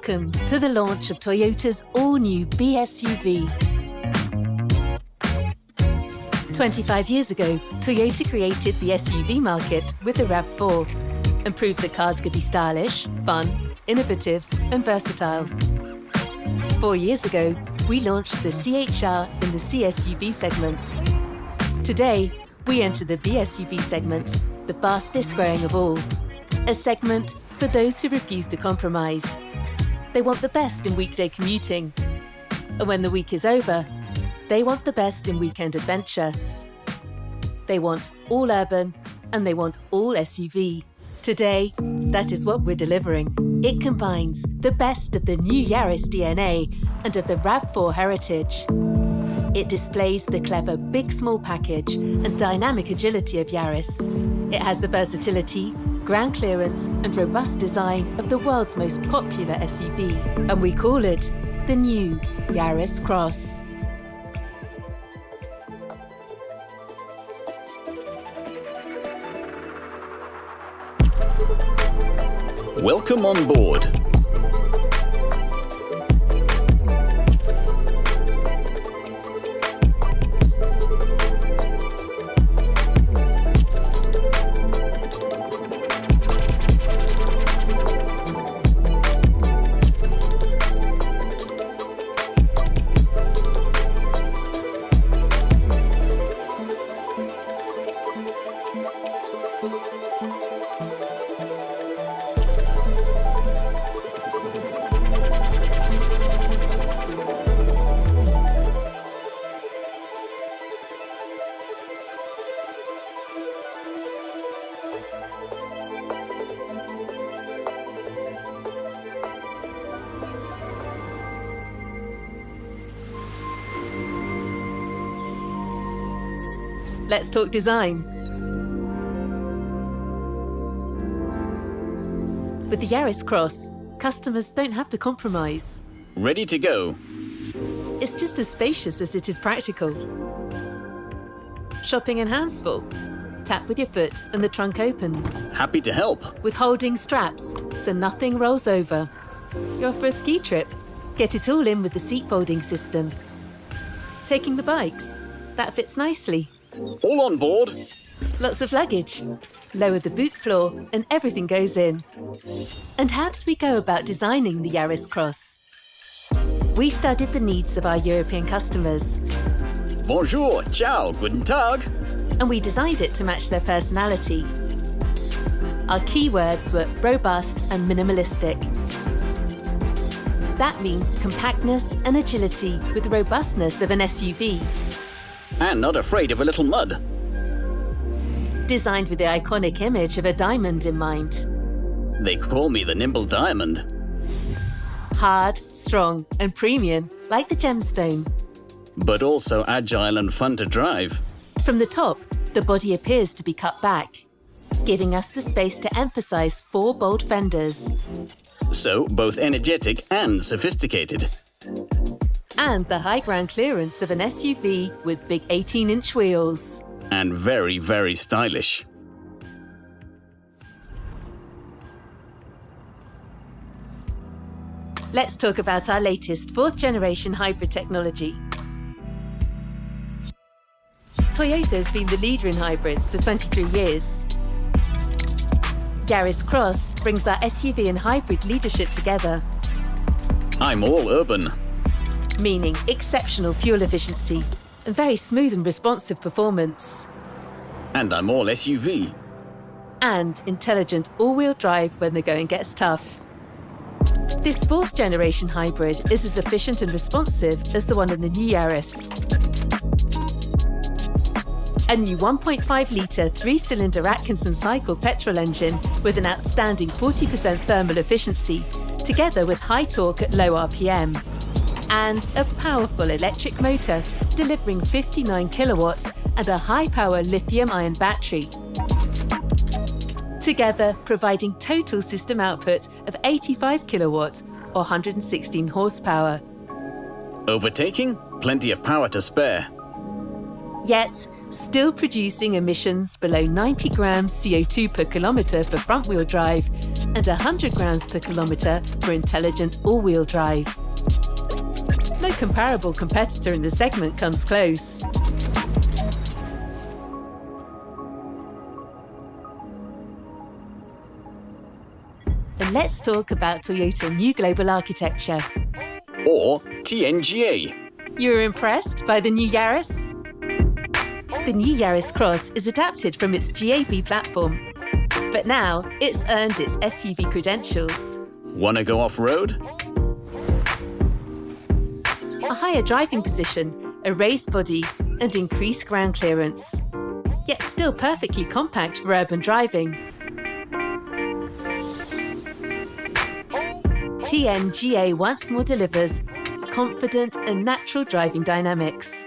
Welcome to the launch of Toyota's all-new BSUV. 25 years ago, Toyota created the SUV market with the RAV4 and proved that cars could be stylish, fun, innovative and versatile. 4 years ago, we launched the CHR in the CSUV segment. Today, we enter the BSUV segment, the fastest growing of all. A segment for those who refuse to compromise. They want the best in weekday commuting. And when the week is over, they want the best in weekend adventure. They want all urban and they want all SUV. Today, that is what we're delivering. It combines the best of the new Yaris DNA and of the RAV4 heritage. It displays the clever big-small package and dynamic agility of Yaris. It has the versatility, ground clearance and robust design of the world's most popular SUV. And we call it the new Yaris Cross. Welcome on board. Let's talk design. With the Yaris Cross, customers don't have to compromise. Ready to go. It's just as spacious as it is practical. Shopping in hands full. Tap with your foot and the trunk opens. Happy to help. With holding straps, so nothing rolls over. You're off for a ski trip. Get it all in with the seat folding system. Taking the bikes. That fits nicely. All on board. Lots of luggage. Lower the boot floor and everything goes in. And how did we go about designing the Yaris Cross? We studied the needs of our European customers. Bonjour, ciao, guten Tag. And we designed it to match their personality. Our keywords were robust and minimalistic. That means compactness and agility with the robustness of an SUV. And not afraid of a little mud. Designed with the iconic image of a diamond in mind. They call me the nimble diamond. Hard, strong and premium, like the gemstone. But also agile and fun to drive. From the top, the body appears to be cut back, giving us the space to emphasize 4 bold fenders. So both energetic and sophisticated. And the high ground clearance of an SUV with big 18-inch wheels. And very, very stylish. Let's talk about our latest 4th generation hybrid technology. Toyota has been the leader in hybrids for 23 years. Yaris Cross brings our SUV and hybrid leadership together. I'm all urban. Meaning exceptional fuel efficiency and very smooth and responsive performance. And I'm all SUV. And intelligent all-wheel drive when the going gets tough. This 4th generation hybrid is as efficient and responsive as the one in the new Yaris. A new 1.5-litre 3-cylinder Atkinson cycle petrol engine with an outstanding 40% thermal efficiency, together with high torque at low RPM. And a powerful electric motor delivering 59 kilowatts and a high-power lithium-ion battery. Together providing total system output of 85 kilowatts or 116 horsepower. Overtaking? Plenty of power to spare. Yet, still producing emissions below 90 grams CO2 per kilometre for front-wheel drive and 100 grams per kilometre for intelligent all-wheel drive. No comparable competitor in the segment comes close. And let's talk about Toyota's new global architecture. Or TNGA. You were impressed by the new Yaris? The new Yaris Cross is adapted from its GAB platform, but now it's earned its SUV credentials. Wanna go off-road? A higher driving position, a raised body, and increased ground clearance. Yet still perfectly compact for urban driving. TNGA once more delivers confident and natural driving dynamics.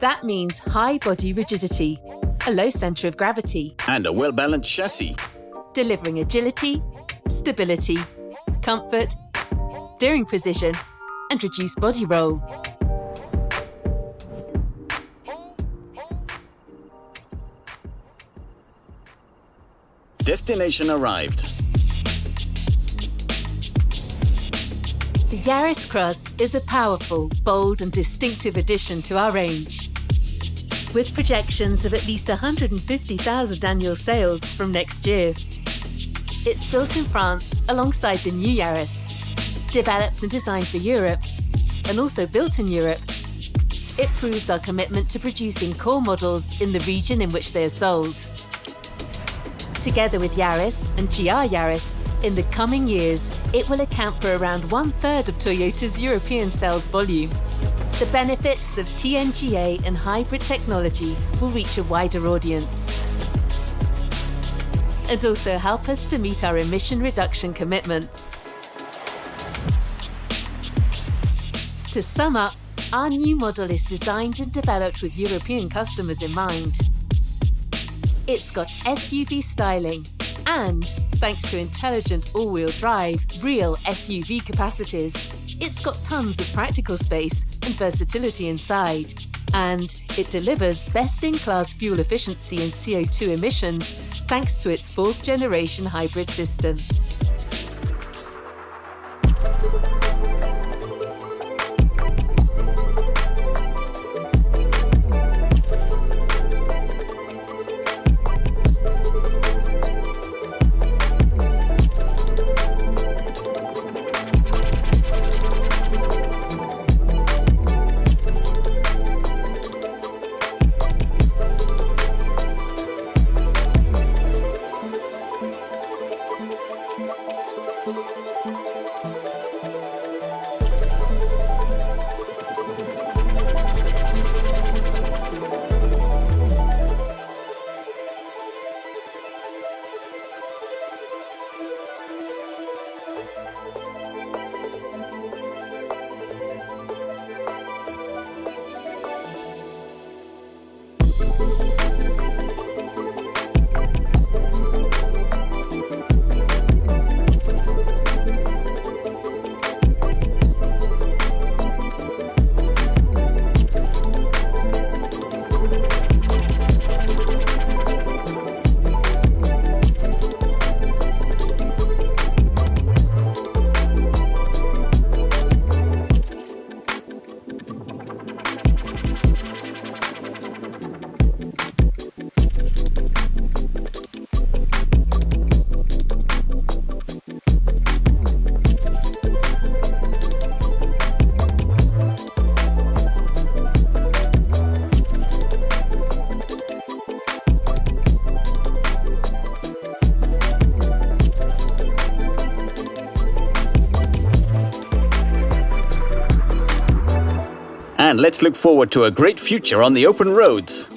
That means high body rigidity, a low centre of gravity, And a well-balanced chassis. delivering agility, stability, comfort, steering precision, and reduced body roll. Destination arrived. The Yaris Cross is a powerful, bold and distinctive addition to our range. With projections of at least 150,000 annual sales from next year. It's built in France alongside the new Yaris. Developed and designed for Europe, and also built in Europe, it proves our commitment to producing core models in the region in which they are sold. Together with Yaris and GR Yaris, in the coming years, it will account for around 1/3 of Toyota's European sales volume. The benefits of TNGA and hybrid technology will reach a wider audience. And also help us to meet our emission reduction commitments. To sum up, our new model is designed and developed with European customers in mind. It's got SUV styling and, thanks to intelligent all-wheel drive, real SUV capacities, it's got tons of practical space and versatility inside. And it delivers best-in-class fuel efficiency and CO2 emissions thanks to its 4th-generation hybrid system. And let's look forward to a great future on the open roads.